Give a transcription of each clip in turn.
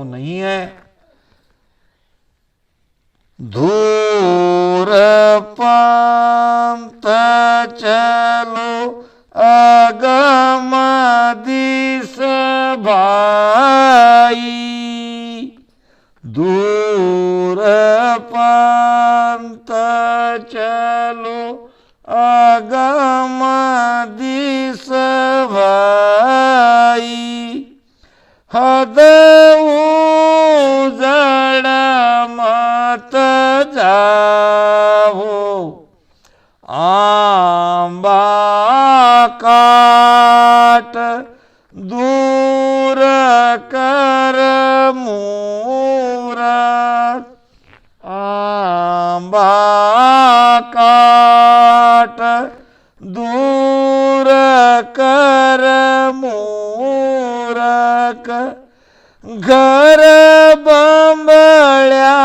नहीं है। धूर पंथ चलो अगम दिस भाई, दूर पंथ चलो अगम दिस भाई, हद उजड़ मत जाओ, आंबा काट दूर कर मूरत, आंबा काट दूर कर मूरख, घर बंबड़िया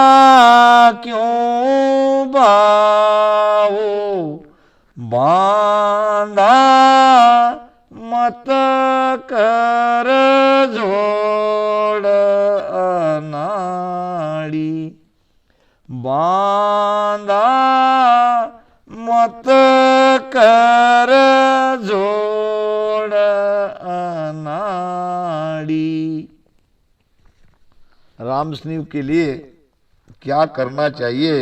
क्यों बाओ, बांधा मत कर जोड़ अनाड़ी, बांधा मत कर जोड़ अनाड़ी। रामस्नीव के लिए क्या करना चाहिए,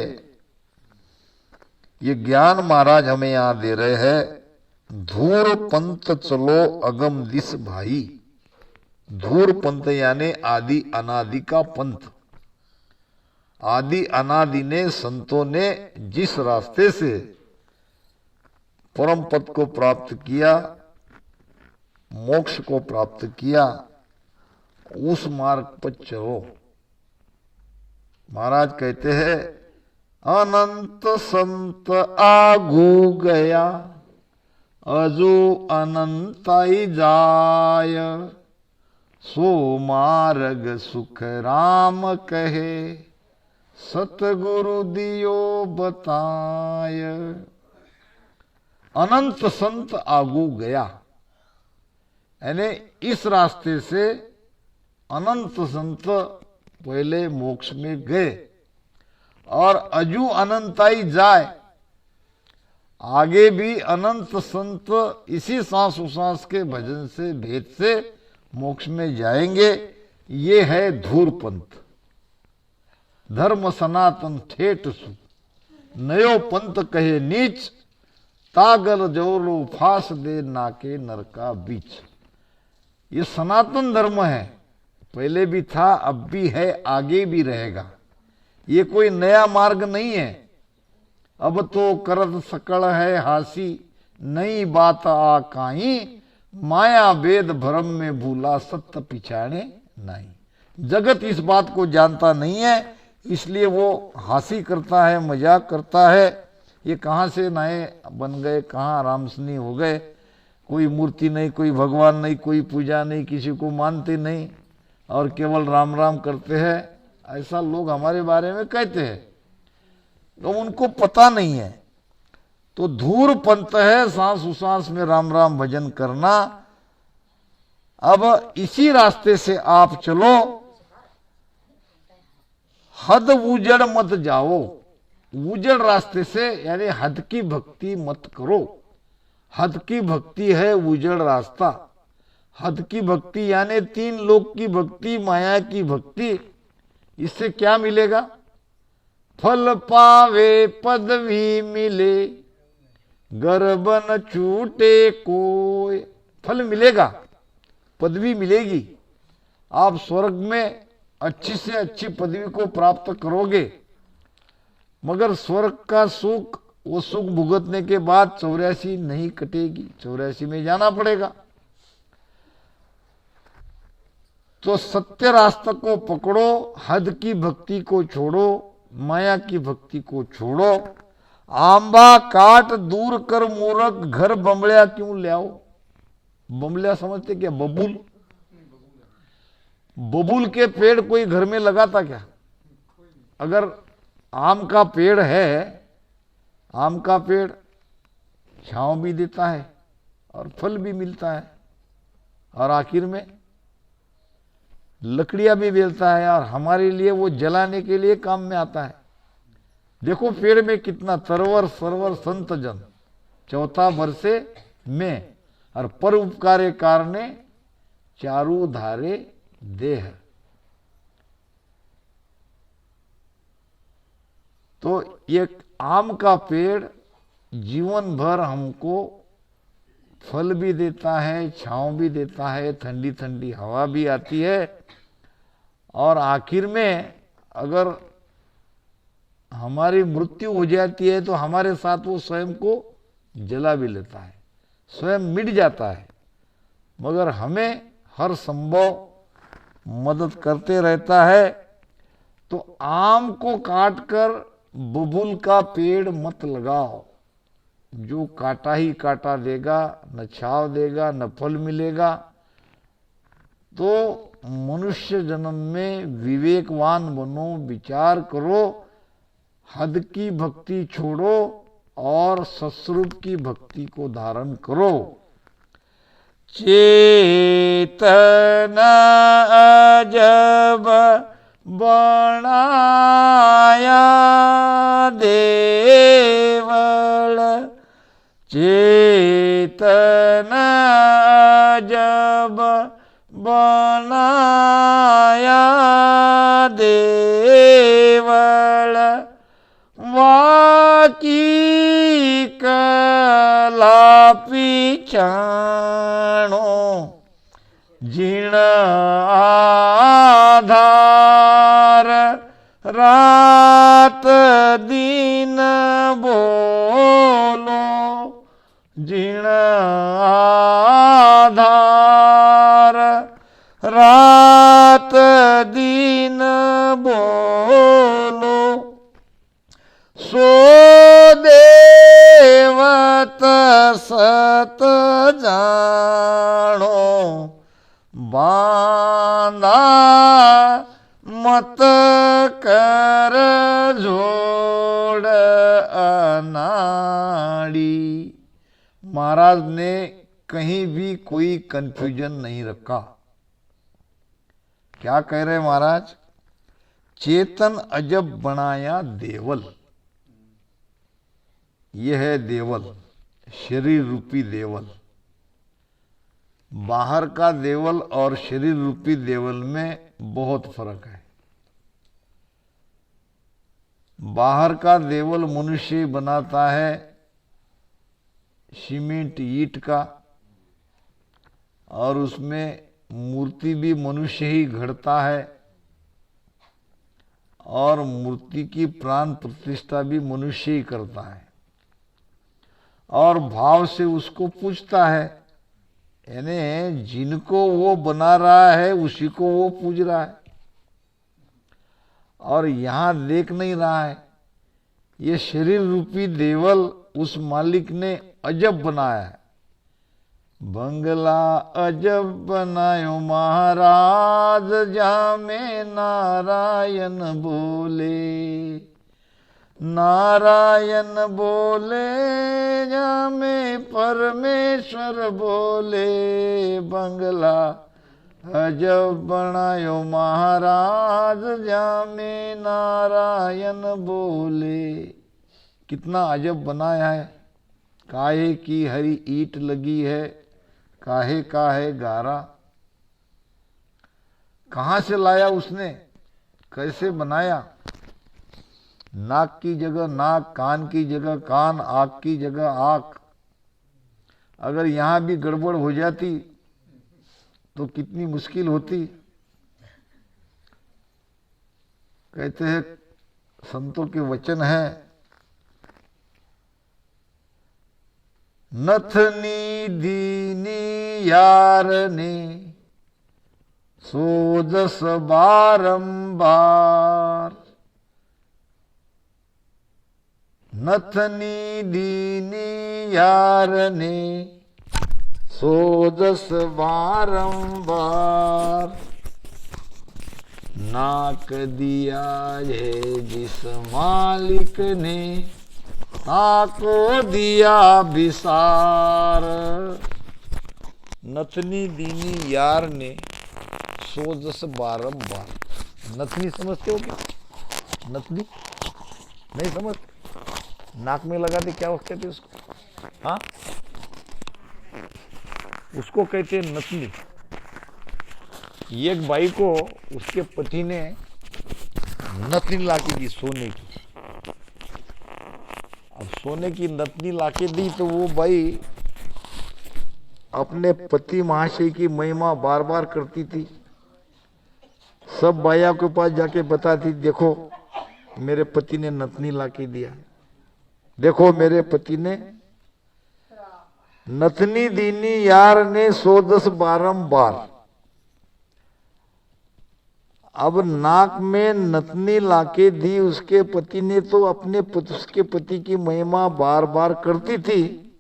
ये ज्ञान महाराज हमें यहां दे रहे हैं। धूर पंथ चलो अगम दिस भाई। धूर पंथ यानी आदि अनादि का पंथ। आदि अनादि ने संतों ने जिस रास्ते से परम पद को प्राप्त किया, मोक्ष को प्राप्त किया, उस मार्ग पर चलो। महाराज कहते हैं अनंत संत आगू गया, अजो अनंताई जाय, सो मार्ग सुख राम कहे, सतगुरु दियो बताय। अनंत संत आगू गया यानी इस रास्ते से अनंत संत पहले मोक्ष में गए, और अजू अनंताई जाए, आगे भी अनंत संत इसी सांस उसास के भजन से भेद से मोक्ष में जाएंगे। ये है धूर पंथ। धर्म सनातन ठेठ सु, नयो पंथ कहे नीच, तागल जोलो फांस दे नाके नरका बीच। ये सनातन धर्म है, पहले भी था, अब भी है, आगे भी रहेगा। ये कोई नया मार्ग नहीं है। अब तो करत सकल है हासी, नई बात आ काई, माया वेद भ्रम में भूला सत्य पिछाड़े नहीं। जगत इस बात को जानता नहीं है, इसलिए वो हासी करता है, मजाक करता है। ये कहाँ से नए बन गए, कहाँ रामस्नी हो गए, कोई मूर्ति नहीं, कोई भगवान नहीं, कोई पूजा नहीं, किसी को मानते नहीं और केवल राम राम करते हैं, ऐसा लोग हमारे बारे में कहते हैं, तो उनको पता नहीं है। तो धूर पंथ है सांस उसास में राम राम भजन करना। अब इसी रास्ते से आप चलो, हद उजड़ मत जाओ। उजड़ रास्ते से यानी हद की भक्ति मत करो। हद की भक्ति है उजड़ रास्ता। हद की भक्ति यानी तीन लोक की भक्ति, माया की भक्ति। इससे क्या मिलेगा? फल पावे पदवी मिले, गर्भ न छूटे कोई। फल मिलेगा, पदवी मिलेगी, आप स्वर्ग में अच्छी से अच्छी पदवी को प्राप्त करोगे। मगर स्वर्ग का सुख, वो सुख भुगतने के बाद 84 नहीं कटेगी, 84 में जाना पड़ेगा। तो सत्य रास्ते को पकड़ो, हद की भक्ति को छोड़ो, माया की भक्ति को छोड़ो। आंबा काट दूर कर मूरख, घर बमड़िया क्यों ले आओ। बमड़िया समझते क्या? बबूल। बबूल के पेड़ कोई घर में लगाता क्या? अगर आम का पेड़ है, आम का पेड़ छांव भी देता है और फल भी मिलता है, और आखिर में लकड़ियां भी बेलता है और हमारे लिए वो जलाने के लिए काम में आता है। देखो पेड़ में कितना तरवर सरवर संत जन, चौथा बरसे में, और पर उपकारे कारणे चारू धारे देह। तो एक आम का पेड़ जीवन भर हमको फल भी देता है, छांव भी देता है, ठंडी ठंडी हवा भी आती है, और आखिर में अगर हमारी मृत्यु हो जाती है तो हमारे साथ वो स्वयं को जला भी लेता है, स्वयं मिट जाता है, मगर हमें हर संभव मदद करते रहता है। तो आम को काटकर बबूल का पेड़ मत लगाओ, जो काटा ही काटा देगा, न छाव देगा न फल मिलेगा। तो मनुष्य जन्म में विवेकवान बनो, विचार करो, हद की भक्ति छोड़ो और सस्वरूप की भक्ति को धारण करो। चेतन अजब बनाया देवल, चेतन अजब बनाया देवल, वाकी कला पिछाणो, जिण आधार रात दिन बोलो, जिण आधार रात दिन बोलो, सो देवत सत जानो, बांधा मत कर जोड़ अनाड़ी। महाराज ने कहीं भी कोई कंफ्यूजन नहीं रखा। क्या कह रहे महाराज? चेतन अजब बनाया देवल। यह है देवल, शरीर रूपी देवल। बाहर का देवल और शरीर रूपी देवल में बहुत फर्क है। बाहर का देवल मनुष्य बनाता है, सीमेंट ईंट का, और उसमें मूर्ति भी मनुष्य ही घड़ता है, और मूर्ति की प्राण प्रतिष्ठा भी मनुष्य ही करता है, और भाव से उसको पूजता है। यानी जिनको वो बना रहा है उसी को वो पूज रहा है, और यहां देख नहीं रहा है। ये शरीर रूपी देवल उस मालिक ने अजब बनाया है। बंगला अजब बनायो महाराज, जामे नारायण बोले, नारायण बोले जामे परमेश्वर बोले, बंगला अजब बनायो महाराज, जामे नारायण बोले। कितना अजब बनाया है। काहे की हरी ईंट लगी है, काहे का है गारा। कहां से लाया उसने, कैसे बनाया? नाक की जगह नाक, कान की जगह कान, आँख की जगह आँख। अगर यहां भी गड़बड़ हो जाती तो कितनी मुश्किल होती। कहते हैं, संतों के वचन है, नथनी दीनी यार ने सोदस बारंबार, नथनी दीनी यार ने सोदस बारंबार, नाक दिया है जिस मालिक ने, ताको दिया विसार। नथनी दीनी यार ने सोजस बारंबार। नथनी समझते हो क्या? नथनी नहीं समझते? नाक में लगाते क्या कहते थे उसको? हाँ, उसको कहते हैं नथनी। एक बाई को उसके पति ने नथनी लाके दी सोने की। अब सोने की नथनी लाके दी तो वो बाई अपने पति महाशय की महिमा बार बार करती थी। सब बाया के पास जाके बताती, देखो मेरे पति ने नथनी लाके दिया, देखो मेरे पति ने नथनी दीनी यार ने 110 बारंबार। अब नाक में नथनी लाके दी उसके पति ने तो उसके पति की महिमा बार बार करती थी,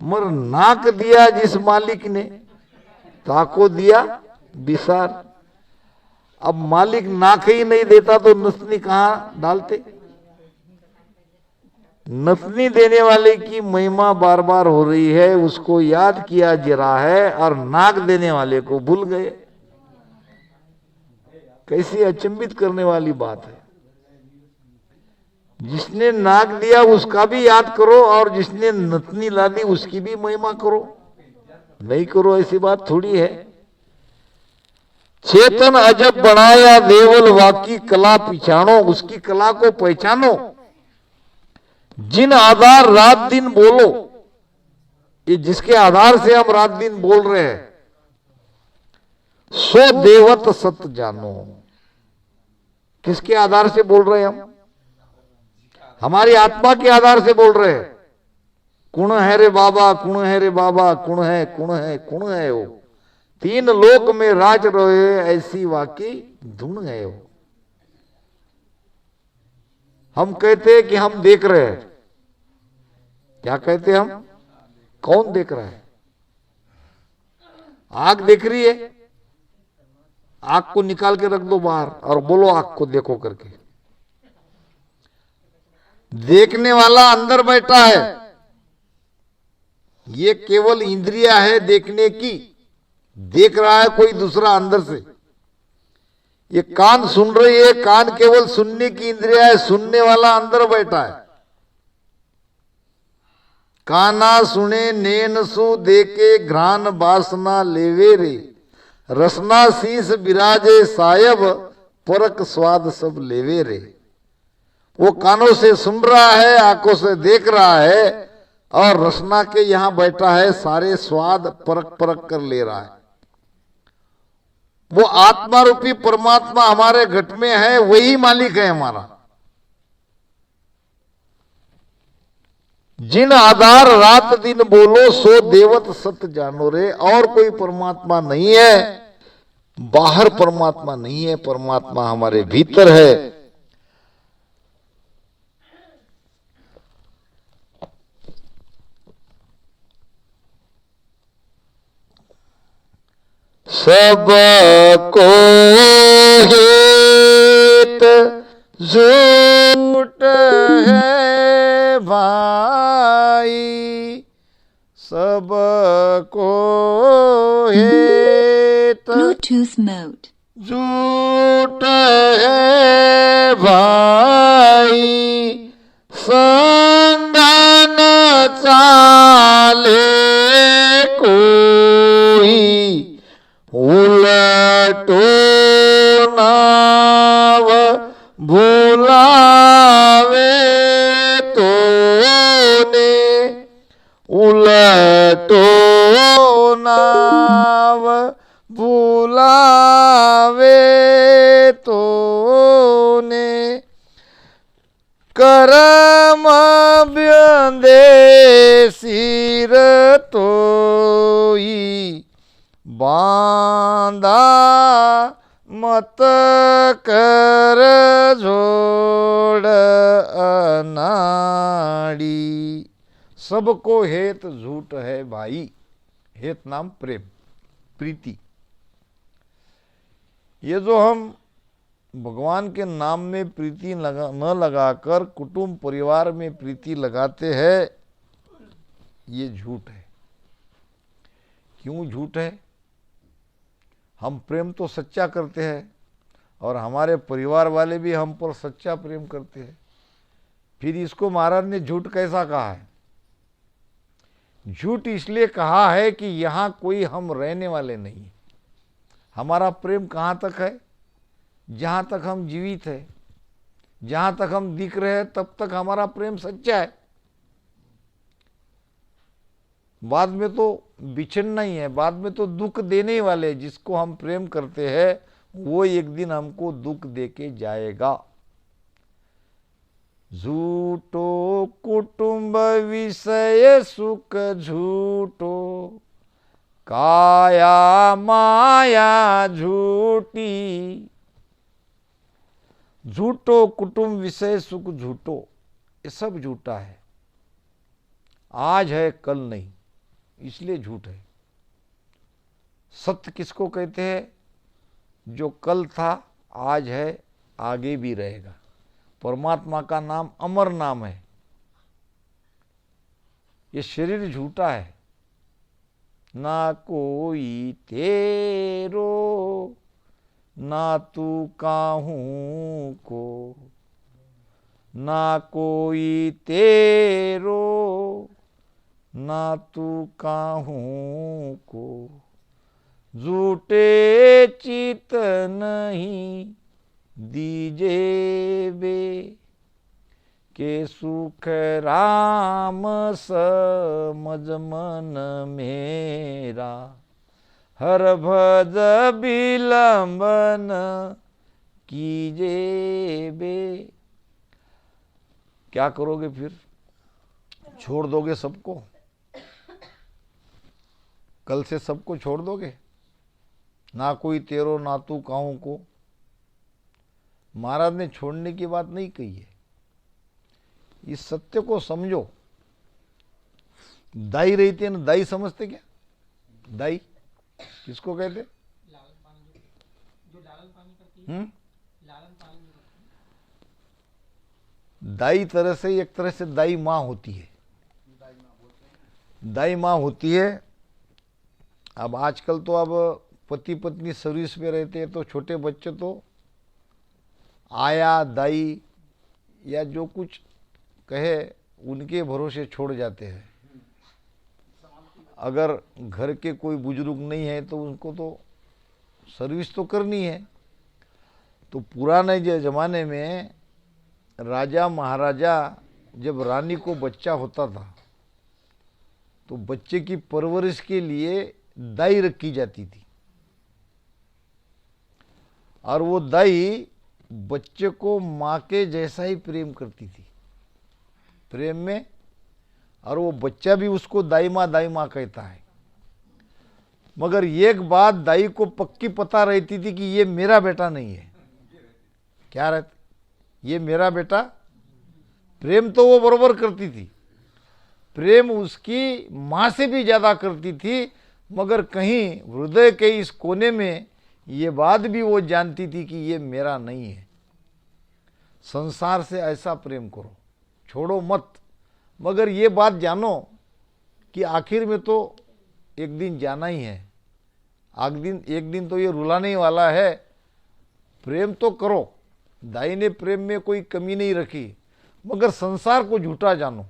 मगर नाक दिया जिस मालिक ने ताको दिया बिसार। अब मालिक नाक ही नहीं देता तो नथनी कहां डालते? नथनी देने वाले की महिमा बार बार हो रही है, उसको याद किया जा रहा है, और नाक देने वाले को भूल गए। कैसी अचंभित करने वाली बात है। जिसने नाक दिया उसका भी याद करो, और जिसने नथनी ला दी उसकी भी महिमा करो। नहीं करो ऐसी बात थोड़ी है। चेतन अजब बनाया देवल वाकी कला पिछाणो, उसकी कला को पहचानो। जिन आधार रात दिन बोलो, ये जिसके आधार से हम रात दिन बोल रहे हैं, सो देवत सत जानो। किसके आधार से बोल रहे हैं हम? हमारी आत्मा के आधार से बोल रहे हैं। कुण है रे बाबा, कुण है रे बाबा, कुण है कुण है कुण है वो, तीन लोक में राज रहे ऐसी वाकी धुन है वो। हम कहते हैं कि हम देख रहे हैं। क्या कहते हैं हम? कौन देख रहा है? आग देख रही है। आग को निकाल के रख दो बाहर और बोलो आग को देखो करके। देखने वाला अंदर बैठा है। ये केवल इंद्रिया है देखने की, देख रहा है कोई दूसरा अंदर से। ये कान सुन रही है, कान केवल सुनने की इंद्रिया है, सुनने वाला अंदर बैठा है। काना सुने नैन सु देखे घ्राण वासना लेवे रे, रसना शीस विराजे सायब परक स्वाद सब लेवे रे। वो कानों से सुन रहा है, आंखों से देख रहा है, और रसना के यहां बैठा है, सारे स्वाद परक परक कर ले रहा है। वो आत्मा रूपी परमात्मा हमारे घट में है, वही मालिक है हमारा। जिन आधार रात दिन बोलो सो देवत सत जानो रे। और कोई परमात्मा नहीं है, बाहर परमात्मा नहीं है, परमात्मा हमारे भीतर है। सबको हेत झूठ है भाई, सबको हेत Bluetooth mode. झूठ है भाई, संगन चाले कोई, उलटो नाव भुलावे तो ने, उलटो नाव भुलावे तो ने, करम ब्यंदे सिर तोई, बांधा मत कर जोड़ अनाड़ी। सबको हेत झूठ है भाई। हेत नाम प्रेम, प्रीति। ये जो हम भगवान के नाम में प्रीति न लगाकर कुटुंब परिवार में प्रीति लगाते हैं, ये झूठ है। क्यों झूठ है? हम प्रेम तो सच्चा करते हैं और हमारे परिवार वाले भी हम पर सच्चा प्रेम करते हैं, फिर इसको महाराज ने झूठ कैसा कहा है? झूठ इसलिए कहा है कि यहाँ कोई हम रहने वाले नहीं। हमारा प्रेम कहाँ तक है? जहाँ तक हम जीवित है, जहाँ तक हम दिख रहे हैं, तब तक हमारा प्रेम सच्चा है। बाद में तो बिछड़ना ही है, बाद में तो दुख देने वाले जिसको हम प्रेम करते हैं वो एक दिन हमको दुख देके जाएगा। झूठो कुटुंब विषय सुख झूठो, काया माया झूठी। झूठो कुटुंब विषय सुख झूठो, ये सब झूठा है। आज है कल नहीं, इसलिए झूठ है। सत्य किसको कहते हैं? जो कल था, आज है, आगे भी रहेगा। परमात्मा का नाम अमर नाम है। ये शरीर झूठा है। ना कोई तेरो ना तू काहू को, ना कोई तेरो ना तू काहू को, झूठे चित नहीं दीजे बे, के सुख राम समझ मन मेरा, हर भज विलंबन कीजे बे। क्या करोगे फिर? छोड़ दोगे सबको? कल से सबको छोड़ दोगे? ना कोई तेरो ना तू काहू को। महाराज ने छोड़ने की बात नहीं कही है। इस सत्य को समझो। दाई रहते हैं ना, दाई समझते क्या? दाई किसको कहते? दाई तरह से एक तरह से दाई माँ होती है। दाई माँ होती है। अब आजकल तो अब पति पत्नी सर्विस में रहते हैं तो छोटे बच्चे तो आया दाई या जो कुछ कहे उनके भरोसे छोड़ जाते हैं। अगर घर के कोई बुजुर्ग नहीं है तो उनको तो सर्विस तो करनी है। तो पुराने ज़माने में राजा महाराजा जब रानी को बच्चा होता था तो बच्चे की परवरिश के लिए दाई रखी जाती थी और वो दाई बच्चे को माँ के जैसा ही प्रेम करती थी, प्रेम में, और वो बच्चा भी उसको दाई माँ कहता है। मगर एक बात दाई को पक्की पता रहती थी कि ये मेरा बेटा नहीं है। क्या रहता? ये मेरा बेटा। प्रेम तो वो बरोबर करती थी, प्रेम उसकी माँ से भी ज़्यादा करती थी, मगर कहीं हृदय के इस कोने में ये बात भी वो जानती थी कि ये मेरा नहीं है। संसार से ऐसा प्रेम करो, छोड़ो मत, मगर ये बात जानो कि आखिर में तो एक दिन जाना ही है। एक दिन तो ये रुलाने वाला है। प्रेम तो करो, दाई ने प्रेम में कोई कमी नहीं रखी, मगर संसार को झूठा जानो,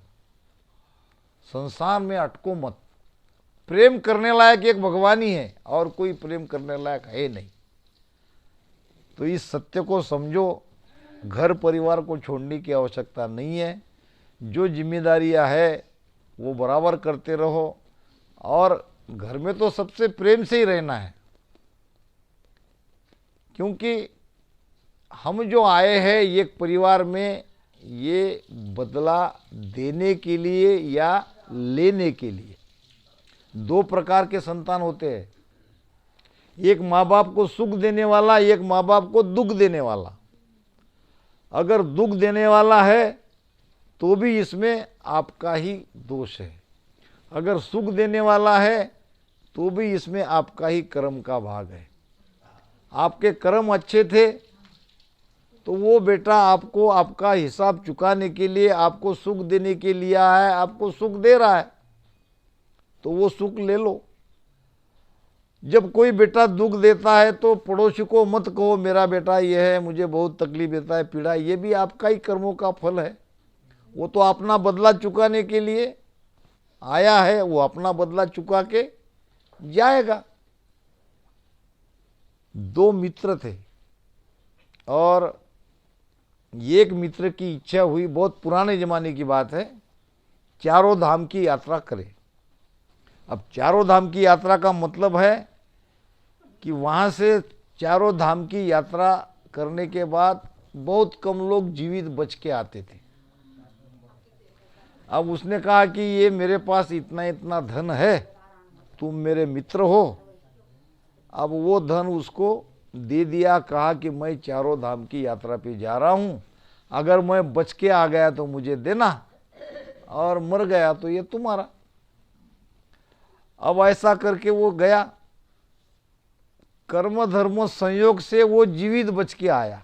संसार में अटको मत। प्रेम करने लायक एक भगवान ही है और कोई प्रेम करने लायक है नहीं। तो इस सत्य को समझो। घर परिवार को छोड़ने की आवश्यकता नहीं है। जो जिम्मेदारियां है वो बराबर करते रहो और घर में तो सबसे प्रेम से ही रहना है, क्योंकि हम जो आए हैं एक परिवार में ये बदला देने के लिए या लेने के लिए। दो प्रकार के संतान होते हैं, एक माँ बाप को सुख देने वाला, एक माँ बाप को दुख देने वाला। अगर दुख देने वाला है तो भी इसमें आपका ही दोष है, अगर सुख देने वाला है तो भी इसमें आपका ही कर्म का भाग है। आपके कर्म अच्छे थे तो वो बेटा आपको आपका हिसाब चुकाने के लिए, आपको सुख देने के लिए आया है, आपको सुख दे रहा है, तो वो सुख ले लो। जब कोई बेटा दुख देता है तो पड़ोसी को मत कहो मेरा बेटा ये है, मुझे बहुत तकलीफ देता है, पीड़ा, ये भी आपका ही कर्मों का फल है। वो तो अपना बदला चुकाने के लिए आया है, वो अपना बदला चुका के जाएगा। दो मित्र थे और एक मित्र की इच्छा हुई, बहुत पुराने जमाने की बात है, चारों धाम की यात्रा करे। अब चारों धाम की यात्रा का मतलब है कि वहाँ से चारों धाम की यात्रा करने के बाद बहुत कम लोग जीवित बच के आते थे। अब उसने कहा कि ये मेरे पास इतना इतना धन है, तुम मेरे मित्र हो। अब वो धन उसको दे दिया, कहा कि मैं चारों धाम की यात्रा पे जा रहा हूँ, अगर मैं बच के आ गया तो मुझे देना, और मर गया तो ये तुम्हारा। अब ऐसा करके वो गया, कर्म धर्म संयोग से वो जीवित बच के आया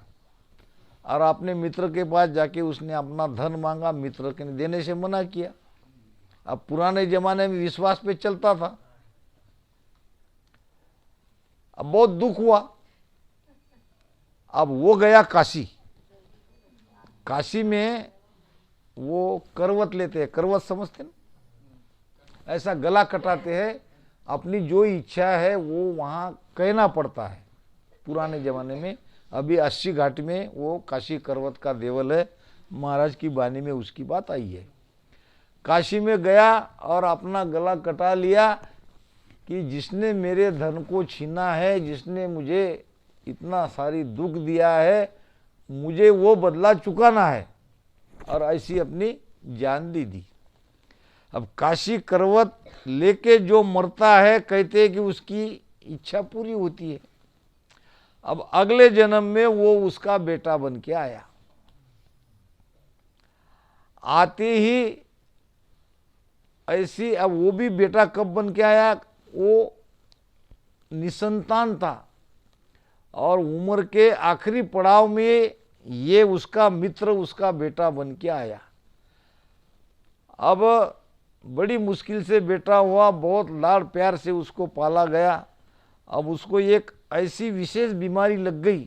और अपने मित्र के पास जाके उसने अपना धन मांगा, मित्र के देने से मना किया। अब पुराने जमाने में विश्वास पे चलता था। अब बहुत दुख हुआ। अब वो गया काशी। काशी में वो करवत लेते हैं, करवत समझते ना, ऐसा गला कटाते हैं, अपनी जो इच्छा है वो वहाँ कहना पड़ता है। पुराने जमाने में, अभी 80 घाट में वो काशी करवत का देवल है, महाराज की वाणी में उसकी बात आई है। काशी में गया और अपना गला कटा लिया कि जिसने मेरे धन को छीना है, जिसने मुझे इतना सारी दुख दिया है, मुझे वो बदला चुकाना है, और ऐसी अपनी जान दे दी। अब काशी करवत लेके जो मरता है, कहते हैं कि उसकी इच्छा पूरी होती है। अब अगले जन्म में वो उसका बेटा बन के आया। आते ही ऐसी, अब वो भी बेटा कब बन के आया, वो निसंतान था और उम्र के आखिरी पड़ाव में ये उसका मित्र उसका बेटा बन के आया। अब बड़ी मुश्किल से बेटा हुआ, बहुत लाड़ प्यार से उसको पाला गया। अब उसको एक ऐसी विशेष बीमारी लग गई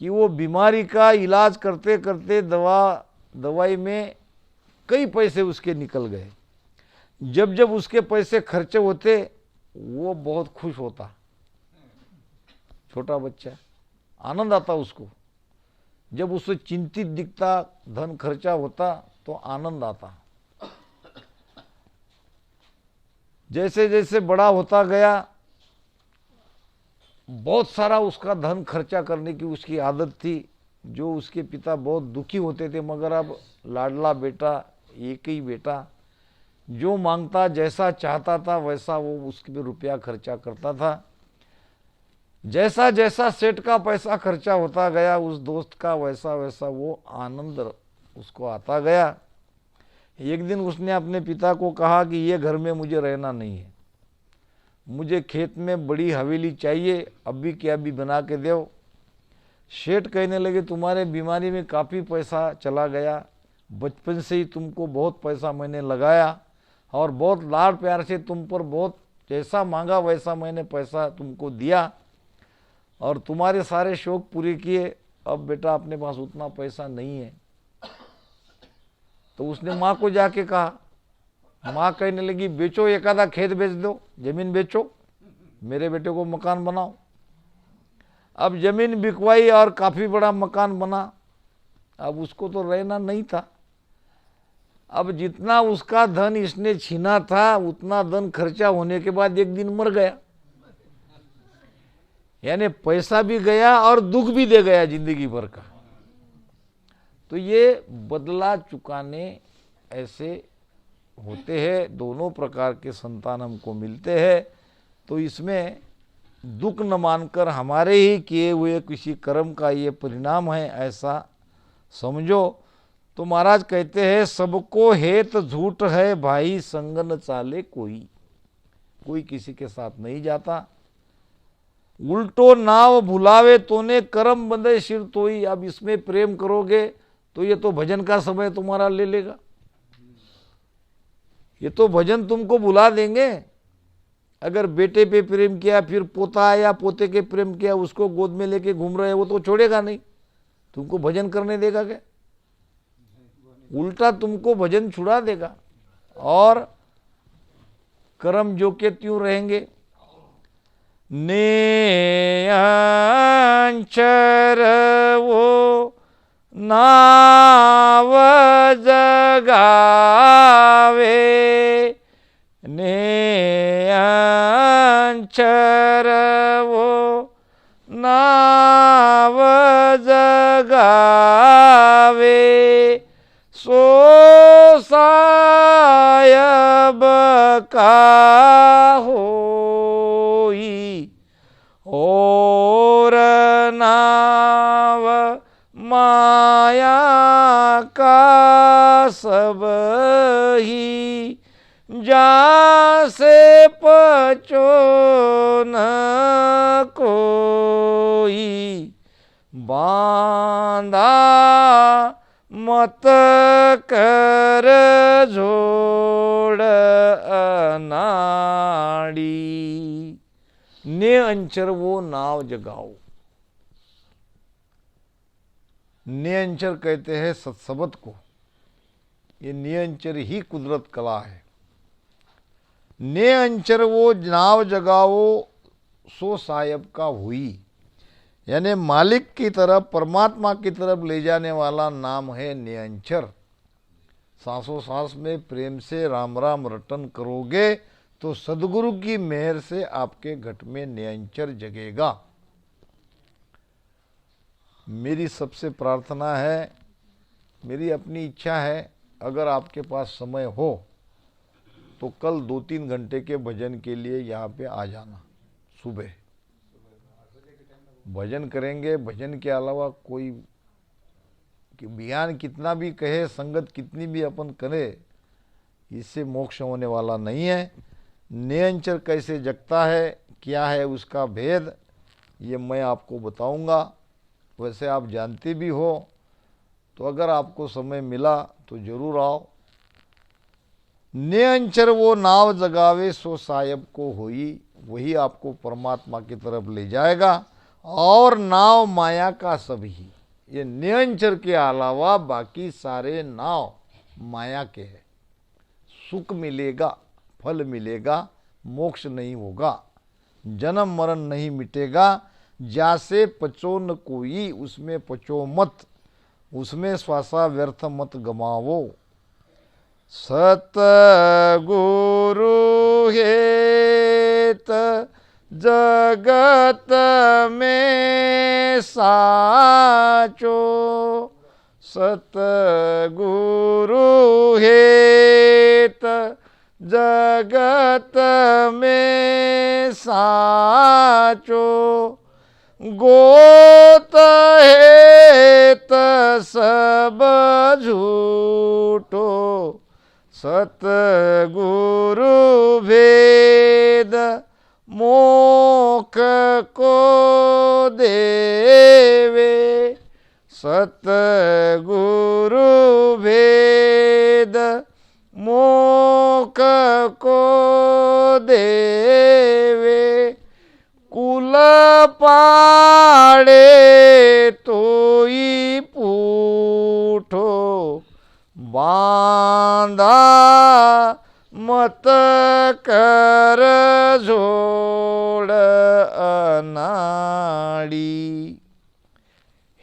कि वो बीमारी का इलाज करते करते दवाई में कई पैसे उसके निकल गए। जब जब उसके पैसे खर्चे होते वो बहुत खुश होता, छोटा बच्चा, आनंद आता उसको। जब उसे चिंतित दिखता, धन खर्चा होता तो आनंद आता। जैसे जैसे बड़ा होता गया, बहुत सारा उसका धन खर्चा करने की उसकी आदत थी, जो उसके पिता बहुत दुखी होते थे। मगर अब लाडला बेटा, एक ही बेटा, जो मांगता जैसा चाहता था वैसा वो उसके पे रुपया खर्चा करता था। जैसा जैसा सेठ का पैसा खर्चा होता गया, उस दोस्त का वैसा वैसा वो आनंद उसको आता गया। एक दिन उसने अपने पिता को कहा कि ये घर में मुझे रहना नहीं है, मुझे खेत में बड़ी हवेली चाहिए, अभी के अभी बना के दो। सेठ कहने लगे तुम्हारे बीमारी में काफ़ी पैसा चला गया, बचपन से ही तुमको बहुत पैसा मैंने लगाया और बहुत लाड़ प्यार से तुम पर बहुत जैसा मांगा वैसा मैंने पैसा तुमको दिया और तुम्हारे सारे शौक पूरे किए। अब बेटा अपने पास उतना पैसा नहीं है। तो उसने माँ को जाके कहा। माँ कहने लगी बेचो, एक आधा खेत बेच दो, जमीन बेचो, मेरे बेटे को मकान बनाओ। अब जमीन बिकवाई और काफ़ी बड़ा मकान बना। अब उसको तो रहना नहीं था। अब जितना उसका धन इसने छीना था उतना धन खर्चा होने के बाद एक दिन मर गया। यानी पैसा भी गया और दुख भी दे गया जिंदगी भर का। तो ये बदला चुकाने ऐसे होते हैं, दोनों प्रकार के संतान हमको मिलते हैं। तो इसमें दुख न मानकर हमारे ही किए हुए किसी कर्म का ये परिणाम है ऐसा समझो। तो महाराज कहते हैं सबको हेत झूठ है भाई, संग न चाले कोई किसी के साथ नहीं जाता। उल्टो नाव भुलावे तोने, कर्म बंधे सिर तोई। अब इसमें प्रेम करोगे तो ये तो भजन का समय तुम्हारा ले लेगा, ये तो भजन तुमको बुला देंगे। अगर बेटे पे प्रेम किया, फिर पोता या पोते के प्रेम किया, उसको गोद में लेके घूम रहे, वो तो छोड़ेगा नहीं, तुमको भजन करने देगा क्या? उल्टा तुमको भजन छुड़ा देगा। और कर्म जो के त्यों रहेंगे। नेअंचर वो नाव जगावे, नेअंचर वो नाव जगावे, सो सायब का होई, और नाव माया का सब ही, जा से पचो न कोई, बांधा मत कर जोड़ अनाड़ी, ने अंचर वो नाव जगाओ। नियंचर कहते हैं सत्सबत को। ये नियंचर ही कुदरत कला है। नियंचर वो नाव जगाओ, सो सायब का हुई, यानी मालिक की तरफ, परमात्मा की तरफ ले जाने वाला नाम है नियंचर। सांसों सांस में प्रेम से राम राम रटन करोगे तो सदगुरु की मेहर से आपके घट में नियंचर जगेगा। मेरी सबसे प्रार्थना है, मेरी अपनी इच्छा है, अगर आपके पास समय हो तो कल 2-3 घंटे के भजन के लिए यहाँ पे आ जाना। सुबह भजन करेंगे। भजन के अलावा कोई कि बयान कितना भी कहे, संगत कितनी भी अपन करे, इससे मोक्ष होने वाला नहीं है। नियंचर कैसे जगता है, क्या है उसका भेद, ये मैं आपको बताऊंगा। वैसे आप जानते भी हो, तो अगर आपको समय मिला तो जरूर आओ। नियंचर वो नाव जगावे, सो सायब को होई, वही आपको परमात्मा की तरफ ले जाएगा। और नाव माया का सभी, ये नियंचर के अलावा बाकी सारे नाव माया के हैं। सुख मिलेगा, फल मिलेगा, मोक्ष नहीं होगा, जन्म मरण नहीं मिटेगा। जैसे पचो न कोई, उसमें पचो मत, उसमें श्वासा व्यर्थ मत गमावो। सतगुरु हेत जगत में साचो, सतगुरु हेत जगत में साचो, गोत हेत सब झूठो, सतगुरु भेद मोख को देवे, सतगुरु भेद मोख को देवे। कुल पाड़े तोई पूठो, बांधा मत कर जोड़ अनाड़ी।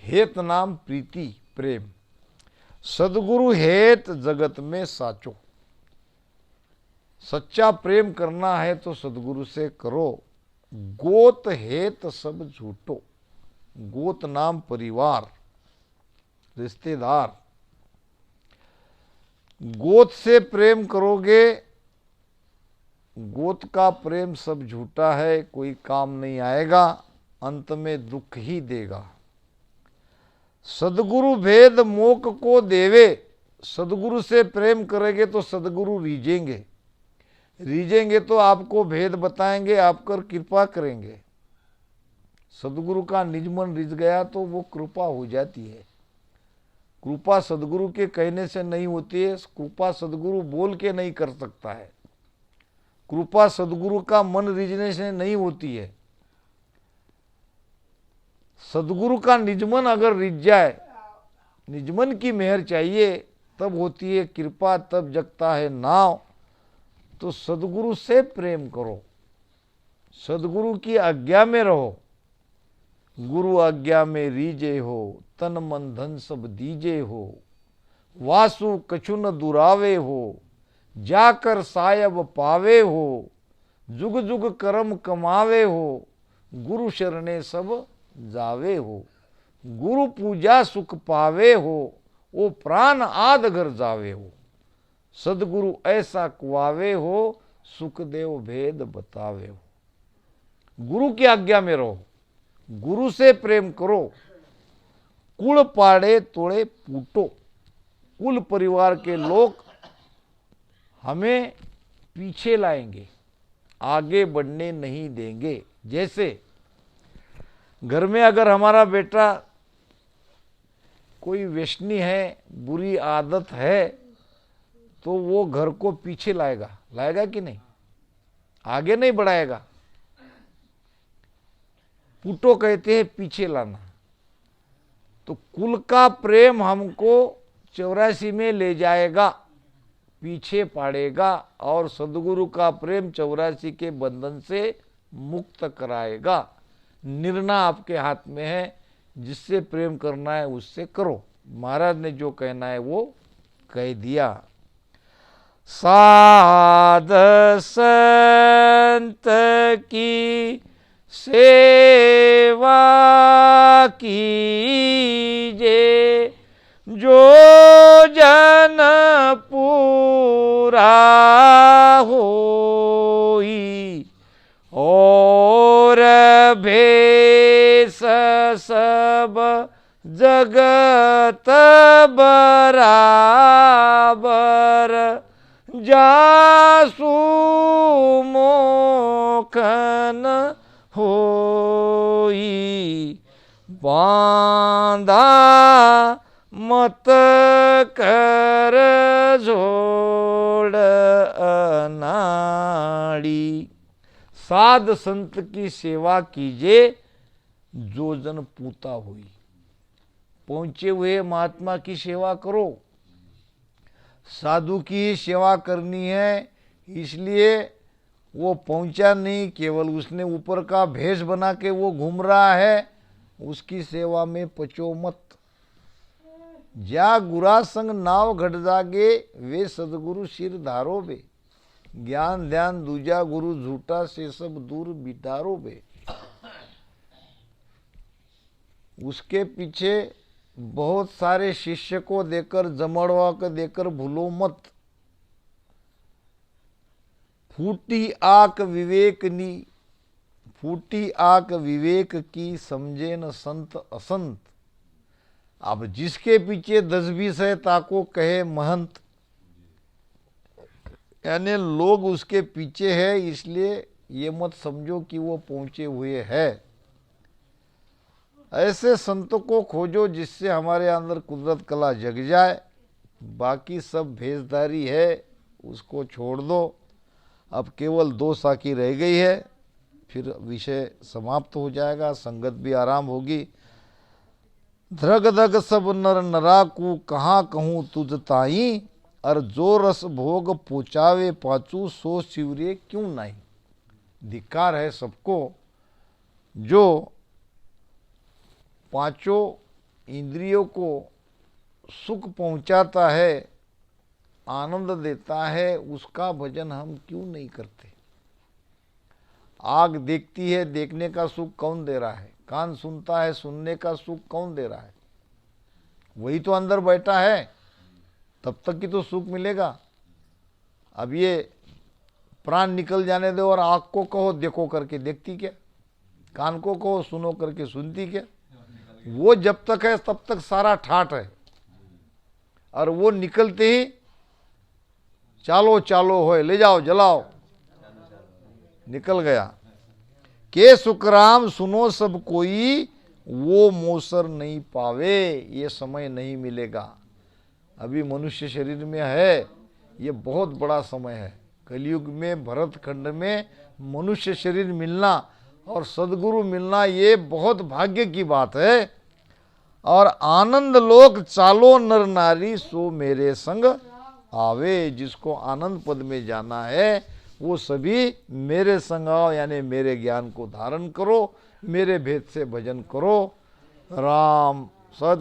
हेत नाम प्रीति प्रेम, सदगुरु हेत जगत में साचो। सच्चा प्रेम करना है तो सदगुरु से करो। गोत हेत सब झूठो, गोत नाम परिवार, रिश्तेदार। गोत से प्रेम करोगे, गोत का प्रेम सब झूठा है, कोई काम नहीं आएगा, अंत में दुख ही देगा। सदगुरु भेद मोक को देवे, सदगुरु से प्रेम करेंगे तो सदगुरु रीझेंगे, रीझेंगे तो आपको भेद बताएंगे, आप कर कृपा करेंगे। सदगुरु का निज मन रिझ गया तो वो कृपा हो जाती है। कृपा सदगुरु के कहने से नहीं होती है, कृपा सदगुरु बोल के नहीं कर सकता है। कृपा सदगुरु का मन रिझने से नहीं होती है। सदगुरु का निजमन अगर रिझ जाए, निजमन की मेहर चाहिए, तब होती है कृपा, तब जगता है नाव। तो सदगुरु से प्रेम करो, सदगुरु की आज्ञा में रहो। गुरु आज्ञा में रीजे हो, तन मन धन सब दीजे हो। वासु कछु न दुरावे हो, जाकर सायब पावे हो। जुग जुग कर्म कमावे हो, गुरु शरणे सब जावे हो। गुरु पूजा सुख पावे हो, वो प्राण आद घर जावे हो। सदगुरु ऐसा कुआवे हो, सुखदेव भेद बतावे हो। गुरु की आज्ञा में रहो, गुरु से प्रेम करो। कुल पाड़े तोड़े पूटो, कुल परिवार के लोग हमें पीछे लाएंगे, आगे बढ़ने नहीं देंगे। जैसे घर में अगर हमारा बेटा कोई व्यसनी है, बुरी आदत है, तो वो घर को पीछे लाएगा, लाएगा कि नहीं? आगे नहीं बढ़ाएगा। पुटो कहते हैं पीछे लाना। तो कुल का प्रेम हमको 84 में ले जाएगा, पीछे पाड़ेगा, और सदगुरु का प्रेम 84 के बंधन से मुक्त कराएगा। निर्णय आपके हाथ में है, जिससे प्रेम करना है उससे करो। महाराज ने जो कहना है वो कह दिया। साध संत की सेवा कीजे, जो जन पूरा होई। और भेष सब जगत बराबर, जासु मोखन होई। बांधा मत कर जोड़ अनाड़ी। साध संत की सेवा कीजिए, जो जन पूता हुई। पहुंचे हुए महात्मा की सेवा करो। साधु की सेवा करनी है, इसलिए वो पहुंचा नहीं, केवल उसने ऊपर का भेष बना के वो घूम रहा है, उसकी सेवा में पचो मत। जा गुरा संग नाव घट जागे, वे सदगुरु सिर धारो बे। ज्ञान ध्यान दूजा गुरु झूठा, से सब दूर बिटारो बे। उसके पीछे बहुत सारे शिष्य को देकर, जमड़वा को देकर भूलो मत। फूटी आंख विवेकनी, फूटी आंख विवेक की, समझे न संत असंत। अब जिसके पीछे 10-20 है, ताको कहे महंत। यानी लोग उसके पीछे है, इसलिए ये मत समझो कि वो पहुंचे हुए है। ऐसे संतों को खोजो जिससे हमारे अंदर कुदरत कला जग जाए। बाकी सब भेषधारी है, उसको छोड़ दो। अब केवल 2 साखी रह गई है, फिर विषय समाप्त हो जाएगा, संगत भी आराम होगी। धृग धग सब नर नराकू, कहाँ कहूँ तुझ ताई। और जो रस भोग पोचावे पाचू, सो शिवरे क्यों नहीं। धिक्कार है सबको जो पांचों इंद्रियों को सुख पहुंचाता है, आनंद देता है, उसका भजन हम क्यों नहीं करते। आग देखती है, देखने का सुख कौन दे रहा है। कान सुनता है, सुनने का सुख कौन दे रहा है। वही तो अंदर बैठा है, तब तक की तो सुख मिलेगा। अब ये प्राण निकल जाने दो और आँख को कहो देखो करके देखती क्या, कान को कहो सुनो करके सुनती क्या। वो जब तक है तब तक सारा ठाठ है, और वो निकलते ही चालो चालो होए, ले जाओ जलाओ, निकल गया। के सुखराम सुनो सब कोई, वो मोसर नहीं पावे। ये समय नहीं मिलेगा। अभी मनुष्य शरीर में है, ये बहुत बड़ा समय है। कलयुग में भरत खंड में मनुष्य शरीर मिलना और सदगुरु मिलना ये बहुत भाग्य की बात है। और आनंद लोक चालो नर नारी सो मेरे संग आवे, जिसको आनंद पद में जाना है वो सभी मेरे संग आओ, यानी मेरे ज्ञान को धारण करो, मेरे भेद से भजन करो। राम सद